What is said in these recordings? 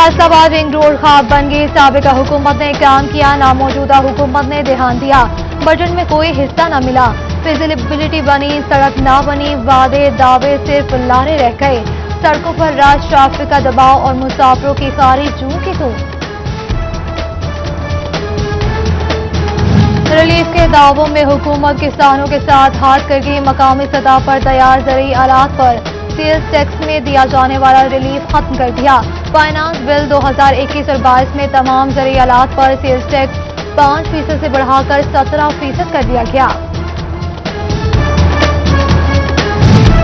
Faisalabad ring road ख्वाब बन गई। साबिका हुकूमत ने काम किया, नामौजूदा हुकूमत ने ध्यान दिया। बजट में कोई हिस्सा न मिला, फिजिबिलिटी बनी, सड़क न बनी, वादे दावे सिर्फ लारे रह गए। सड़कों पर रश, ट्रैफिक का दबाव और मुसाफिरों की खारी जूं की तू। रिलीफ के दावों में हुकूमत किसानों के साथ हाथ कर गई। मकामी सतह पर तैयार ज़रूरी आलात पर सेल्स टैक्स में दिया जाने वाला रिलीफ खत्म कर दिया। फाइनेंस बिल 2021 और 22 में तमाम ज़रूरी आलात पर सेल्स टैक्स 5% से बढ़ाकर 17% कर दिया गया।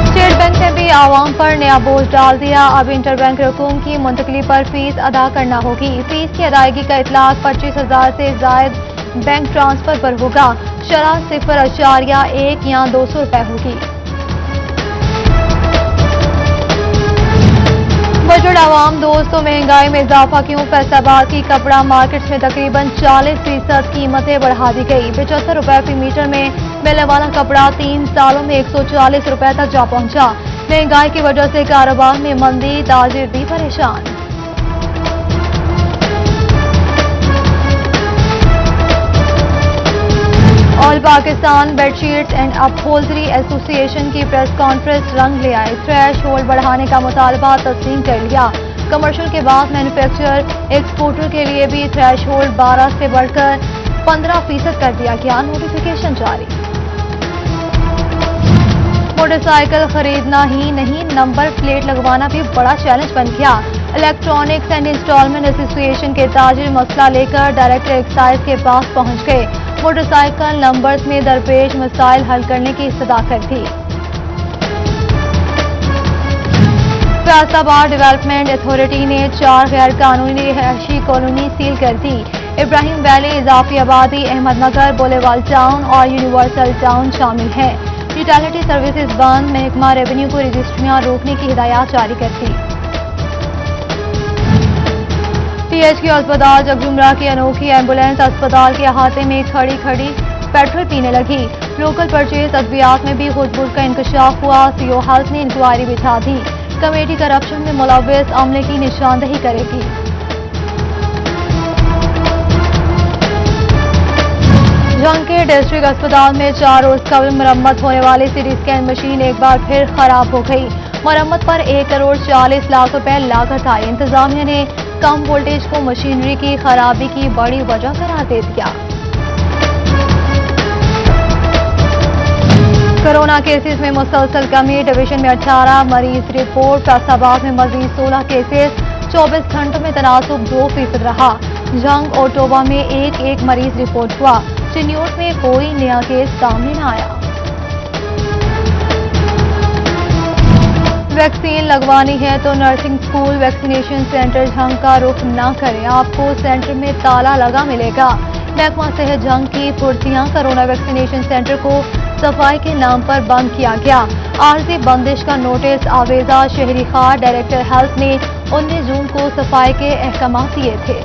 स्टेट बैंक ने भी आवाम पर नया बोझ डाल दिया। अब इंटरबैंक रकूम की मुंतकली पर फीस अदा करना होगी। फीस की अदायगी का इतलाक 25,000 से जायद बैंक ट्रांसफर पर होगा। शरह 0.1 या 200 रुपए होगी। बजट आवाम दोस्तों, महंगाई में इजाफा क्यों? फैसलाबाद की कपड़ा मार्केट्स में तकरीबन 40% कीमतें बढ़ा दी गई। 75 रुपए फी मीटर में मिलने वाला कपड़ा 3 सालों में 140 रुपए तक जा पहुंचा। महंगाई की वजह से कारोबार में मंदी, ताजिर भी परेशान। All Pakistan bedsheets and upholstery association की प्रेस कॉन्फ्रेंस रंग ले आए। थ्रेश होल्ड बढ़ाने का मुतालबा तस्लीम कर लिया। कमर्शियल के बाद मैन्युफैक्चरर एक्सपोर्टर के लिए भी थ्रेश होल्ड 12 से बढ़कर 15% कर दिया गया। नोटिफिकेशन जारी। मोटरसाइकिल खरीदना ही नहीं, नंबर प्लेट लगवाना भी बड़ा चैलेंज बन गया। इलेक्ट्रॉनिक्स एंड इंस्टॉलमेंट एसोसिएशन के ताजिर मसला लेकर डायरेक्टर एक्साइज के पास पहुंच गए। मोटरसाइकिल नंबर्स में दरपेश मसाइल हल करने की सदाकत थी। फैसलाबाद डेवलपमेंट अथॉरिटी ने 4 गैर कानूनी रिहायशी कॉलोनी सील कर दी। इब्राहिम वैली, इजाफी आबादी, अहमदनगर, बोलेवाल टाउन और यूनिवर्सल टाउन शामिल हैं। यूटिलिटी सर्विसेज बंद। महकमा रेवेन्यू को रजिस्ट्रियां रोकने की हिदायत जारी कर दी। THQ अस्पताल जगजुमरा की अनोखी एम्बुलेंस अस्पताल के अहाते में खड़ी खड़ी पेट्रोल पीने लगी। लोकल परचेज अद्वियात में भी हुदबुद का इंकशाफ हुआ। सीओ हेल्थ ने इंक्वायरी बिठा दी। कमेटी करप्शन में मुलव्विस अमले की निशानदही करेगी। जंग के डिस्ट्रिक्ट अस्पताल में 4 रोज कबल मरम्मत होने वाली सीटी स्कैन मशीन एक बार फिर खराब हो गई। मरम्मत पर 1 करोड़ 40 लाख रुपए लागत आई। इंतजामिया ने कम वोल्टेज को मशीनरी की खराबी की बड़ी वजह करार दे दिया। कोरोना केसेस में मुसलसल कमी। डिवीजन में 18 मरीज रिपोर्ट। फैसलाबाद में मजीद 16 केसेस। 24 घंटों में तनासुब 2% रहा। जंग और टोबा में 1 मरीज रिपोर्ट हुआ। चिन्योट में कोई नया केस सामने न आया। वैक्सीन लगवानी है तो नर्सिंग स्कूल वैक्सीनेशन सेंटर जंग का रुख न करें, आपको सेंटर में ताला लगा मिलेगा। महकमा सेहत जंग की फुर्तियां। कोरोना वैक्सीनेशन सेंटर को सफाई के नाम पर बंद किया गया। आर्जी बंदिश का नोटिस आवेजा शहरी खार। डायरेक्टर हेल्थ ने 19 जून को सफाई के अहकाम दिए थे।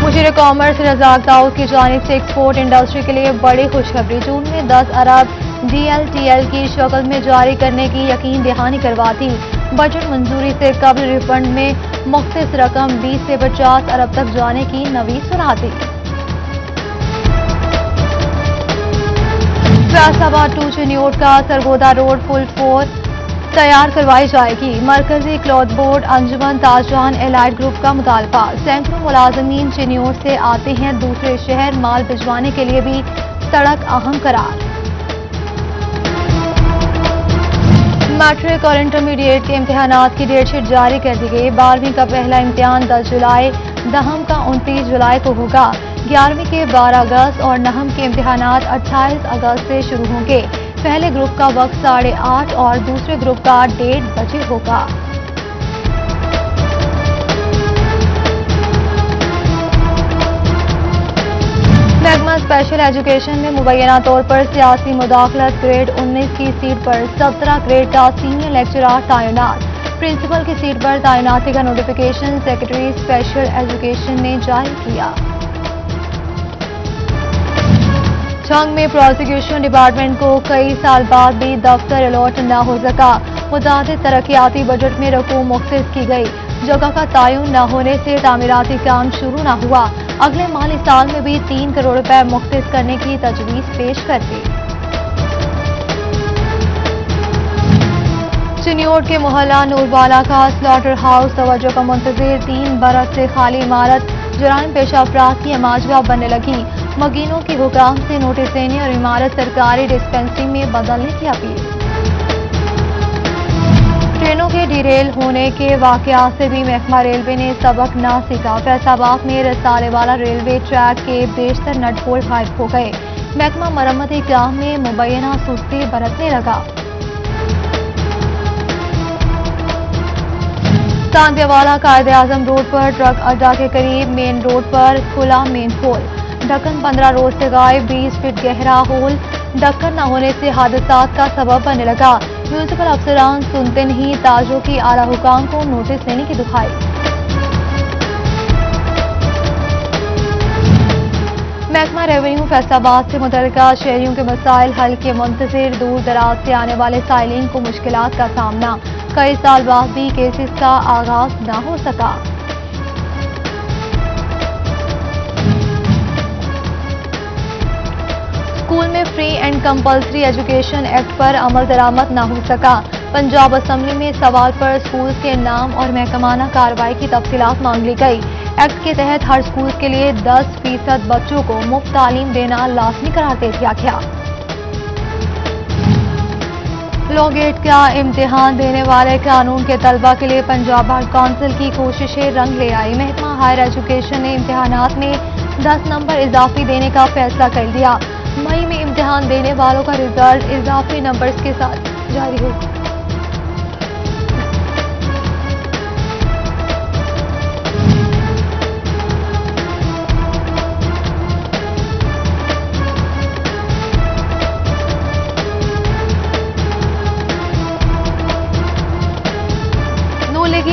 मुशीर कॉमर्स रज़ाक दाऊद की जानिब से एक्सपोर्ट इंडस्ट्री के लिए बड़ी खुशखबरी। जून में 10 अरब DLTL की शक्ल में जारी करने की यकीन दहानी करवा दी। बजट मंजूरी से कबल रिफंड में मुख्तस रकम 20 से 50 अरब तक जाने की नवीद सुना दी। फैसलाबाद टू चिन्योट का सरगोदा रोड फुल 4 तैयार करवाई जाएगी। मरकजी क्लॉथ बोर्ड अंजुमन ताजजहान एलाइड ग्रुप का मुतालबा। सैकड़ों मुलाजमीन चिन्योट से आते हैं दूसरे शहर। माल भिजवाने के लिए भी सड़क अहम करार। मैट्रिक और इंटरमीडिएट के इम्तिहानात की डेट शीट जारी कर दी गई। 12वीं का पहला इम्तिहान 10 जुलाई, दहम का 29 जुलाई को होगा। 11वीं के 12 अगस्त और नहम के इम्तिहानात 28 अगस्त से शुरू होंगे। पहले ग्रुप का वक्त 8:30 और दूसरे ग्रुप का 1:30 बजे होगा। महकमा स्पेशल एजुकेशन में मुबैना तौर पर सियासी मुदाखलत। ग्रेड 19 की सीट पर 17 ग्रेड का सीनियर लेक्चरर तैनात। प्रिंसिपल की सीट पर तैनाती का नोटिफिकेशन सेक्रेटरी स्पेशल एजुकेशन ने जारी किया। जंग में प्रोसिक्यूशन डिपार्टमेंट को कई साल बाद भी दफ्तर अलॉट न हो सका। मुतादिद तरक्याती बजट में रकूम मुख्तस की गई। जगह का तयन न होने से तामीराती काम शुरू न हुआ। अगले माली साल में भी 3 करोड़ रुपए मुख्तस करने की तजवीज पेश कर दी। चिन्योट के मोहल्ला नूरवाला का स्लॉटर हाउस तवज्जो का मुंतजिर 3 बरस से खाली इमारत जराइम पेशा अफराद की अमाजगाह बनने लगी। मकीनों के हुकाम से नोटिस देने और इमारत सरकारी डिस्पेंसरी में बदलने की अपील। ट्रेनों के डिरेल होने के वाकयात से भी महकमा रेलवे ने सबक न सीखा। फैसलाबाद में रसालेवाला रेलवे ट्रैक के बेशतर नट बोल्ट गायब हो गए। महकमा मरम्मती काम में मुबैना सुस्ती बरतने लगा। तांदियावाला कायदे-आजम रोड पर ट्रक अड्डा के करीब मेन रोड पर खुला मेन होल। ढक्कन 15 रोज से गायब, 20 फीट गहरा होल ढक्कन न होने से हादसात का सबब बनने लगा। म्यूनिसिपल अफसरान सुनते नहीं, ताजों की आला हुकाम को नोटिस देने की दुहाई। महकमा रेवेन्यू फैसलाबाद से मुतल्लिका शहरियों के मसाइल हल के मुंतजिर। दूर दराज से आने वाले साइलिन को मुश्किलात का सामना। कई साल बाद भी केसेस का आगाज न हो सका। स्कूल में free and compulsory education act पर अमल दरामद न हो सका। पंजाब असम्बली में सवाल पर स्कूल के नाम और महकमाना कार्रवाई की तफसीलात मांग ली गई। एक्ट के तहत हर स्कूल के लिए 10% बच्चों को मुफ्त तालीम देना लाजमी करार दे दिया गया। लॉ गेट का इम्तिहान देने वाले कानून के तलबा के लिए पंजाब बार काउंसिल की कोशिशें रंग ले आई। महकमा हायर एजुकेशन ने इम्तिहानात में 10 नंबर इजाफी देने का फैसला कर लिया। मई में इम्तिहान देने वालों का रिजल्ट इजाफी नंबर्स के साथ जारी होगा।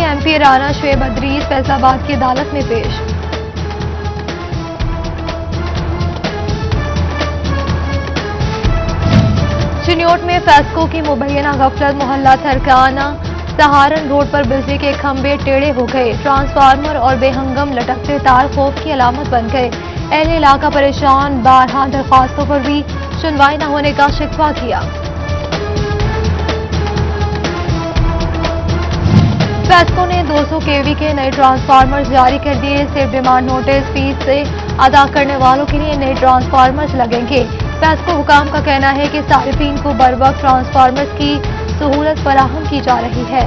एमपी राना शुएब अदरीस फैसलाबाद की अदालत में पेश। चिन्योट में फैस्को की मुबैना गफलत। मोहल्ला थरकाना सहारन रोड पर बिजली के खंभे टेढ़े हो गए। ट्रांसफार्मर और बेहंगम लटकते तार खौफ की अलामत बन गए। अहले इलाका परेशान, बारहा दरख्वास्तों पर भी सुनवाई न होने का शिकवा किया। फैस्को ने 200 केवी के नए ट्रांसफार्मर्स जारी कर दिए। सिर्फ डिमांड नोटिस फीस से अदा करने वालों के लिए नए ट्रांसफार्मर्स लगेंगे। फैस्को हुकाम का कहना है कि सारिफीन को बरवक्त ट्रांसफार्मर्स की सहूलत फराहम की जा रही है।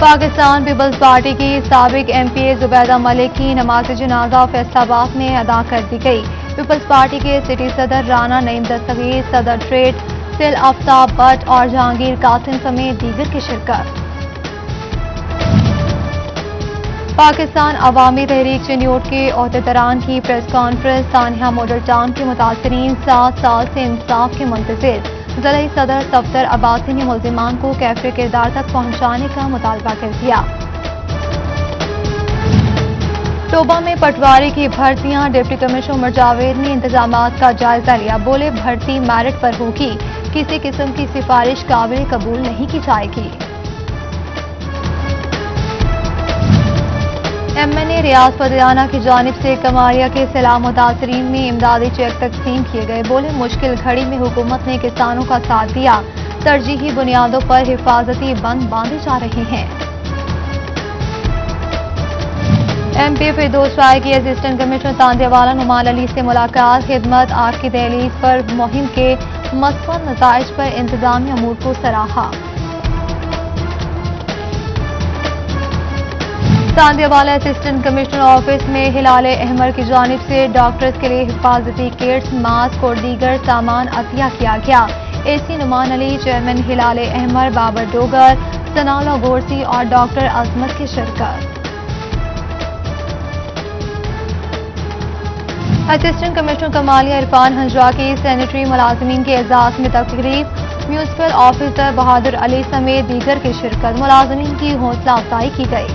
पाकिस्तान पीपल्स पार्टी की साबिक एमपी जुबैदा मलिक की नमाज जनाजा फैसलाबाद में अदा कर दी गई। पीपल्स पार्टी के सिटी सदर राना नईम दस्तगीर, सदर ट्रेड सिल आफ्ताब भट्ट और जहांगीर कासिम समेत दीगर की शिरकत। पाकिस्तान अवामी तहरीक चिन्योट के अहदेदारान की press conference. Sania model town के मुतासरीन 7 साल से इंसाफ के मुंतजिर। ज़िला सदर सफदर अब्बासी ने मुल्जिमान को कैफे किरदार तक पहुंचाने का मुतालबा कर दिया। टोबा में पटवारी की भर्तियां। डिप्टी कमिश्नर उमर जावेद ने इंतजामात का जायजा लिया। बोले भर्ती मेरिट पर होगी, किसी किस्म की सिफारिश काबिल कबूल नहीं की जाएगी। एमएनए रियाज पटियाला की जानिब से कमारिया के सैलाब मुतासरीन में इमदादी चेक तकसीम किए गए। बोले मुश्किल घड़ी में हुकूमत ने किसानों का साथ दिया। तरजीही बुनियादों पर हिफाजती बंद बांधे जा रहे हैं। एमपी फिरदौस राय की असिस्टेंट कमिश्नर तांदियावाला नुमान अली से मुलाकात। खिदमत आपकी दहलीज पर मुहिम के मस्बत नताइज पर इंतजामी अमूर को सराहा। तांदियावाला असिस्टेंट कमिश्नर ऑफिस में हिलाले अहमर की जानिब से डॉक्टर्स के लिए हिफाजती किट्स, मास्क और दीगर सामान अतिया किया गया। एसी नुमान अली, चेयरमैन हिलाले अहमर, बाबर डोगर, सनाउल्लाह गोरसी और डॉक्टर अजमत की शिरकत। असिस्टेंट कमिश्नर कमालिया इरफान हंजरा की सैनिटरी मुलाजिमीन के एजाज में तकरीब। म्यूनिसिपल ऑफिसर बहादुर अली समेत दीगर की शिरकत। मुलाजिमीन की हौसला अफजाई की गई।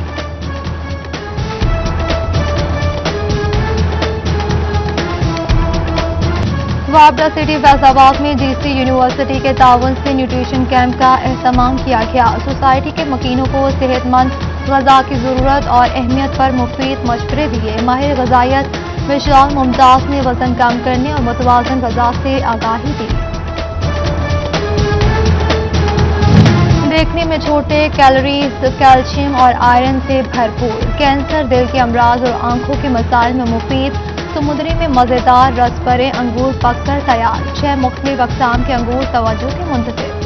وابڈا سٹی فیض آباد میں GC یونیورسٹی کے تعاون سے نیوٹریشن کیمپ کا اہتمام کیا گیا۔ سوسائٹی کے مکینوں کو صحت مند غذا کی ضرورت اور اہمیت پر مفید مشورے دیے۔ ماہر غذائیت وشال ممتاز نے وزن کم کرنے اور متوازن غذا سے آگاہی دی۔ دیکھنے میں چھوٹے، کیلوریز، کیلشیم اور آئرن سے بھرپور، کینسر، دل کے امراض اور آنکھوں کے مسائل میں مفید، سمندری میں مزیدار رس بھرے انگور پک کر تیار، 6 مختلف اقسام کے انگور توجہ کے منتظر۔